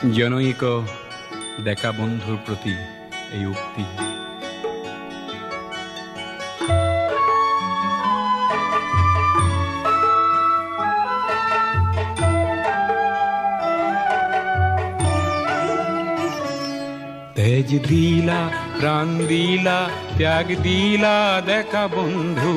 জনৈক ডেকা বন্ধুৰ প্ৰতি এই উক্তি। তেজ দিলা প্ৰাণ দিলা ত্যাগ দিলা ডেকা বন্ধু,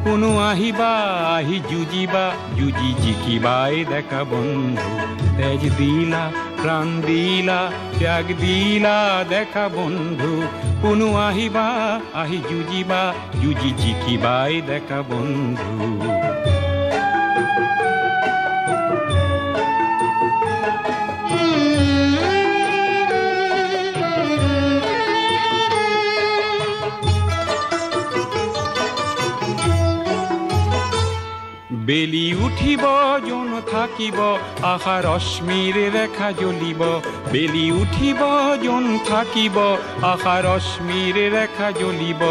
কোনো আহিবা আহি যুঁজিবা যুঁজি জিকিবাই ডেকা বন্ধু। তেজ দিলা প্ৰাণ দিলা ত্যাগ দিলা ডেকা বন্ধু, কোনো আহিবা আহি যুঁজিবা যুঁজি জিকিবাই ডেকা বন্ধু। বেলি উঠিব জন থাকিব আশা ৰশ্মিৰ ৰেখা জ্বলিব। বেলি উঠিব জন থাকিব আশা ৰশ্মিৰ ৰেখা জ্বলিব।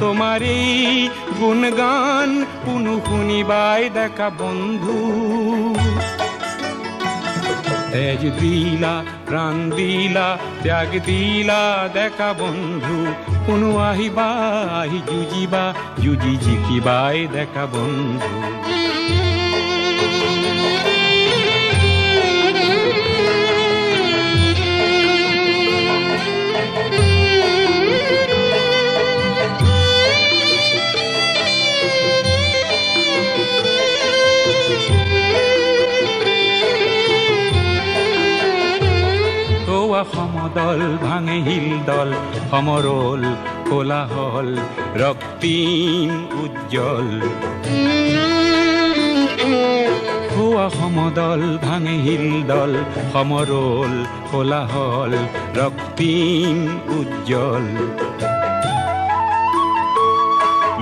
তোমাৰ এই গুণগান কোনো শুনিবাই ডেকা বন্ধু। তেজ দিলা প্ৰাণ দিলা ত্যাগ দিলা ডেকা বন্ধু, কোনো আহিবা আহি যুঁজিবা যুঁজি জিকিবাই ডেকা বন্ধু। সমদল ভাঙে হিলদল সমৰল কোলাহল ৰক্তিম উজ্জ্বল। খোৱা সমদল ভাঙে হিলদল সমৰল কোলাহল ৰক্তিম উজ্জ্বল।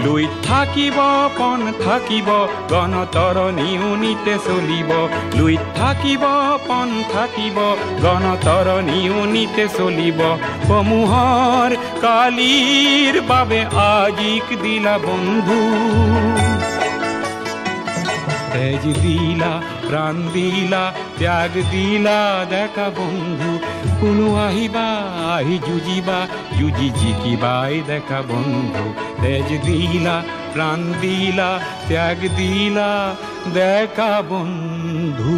লুইত থাকিব পণ থাকিব গণতৰণী উনিতে চলিব। লুইত থাকিব পণ থাকিব গণতৰণী উনিতে চলিব। সমূহৰ কালিৰ বাবে আজিক দিলা বন্ধু। তেজ দিলা প্ৰাণ দিলা ত্যাগ দিলা ডেকা বন্ধু, কোনো আহিবা আহি যুঁজিবা যুঁজি জিকিবাই ডেকা বন্ধু। তেজ দিলা প্ৰাণ দিলা ত্যাগ দিলা ডেকা বন্ধু।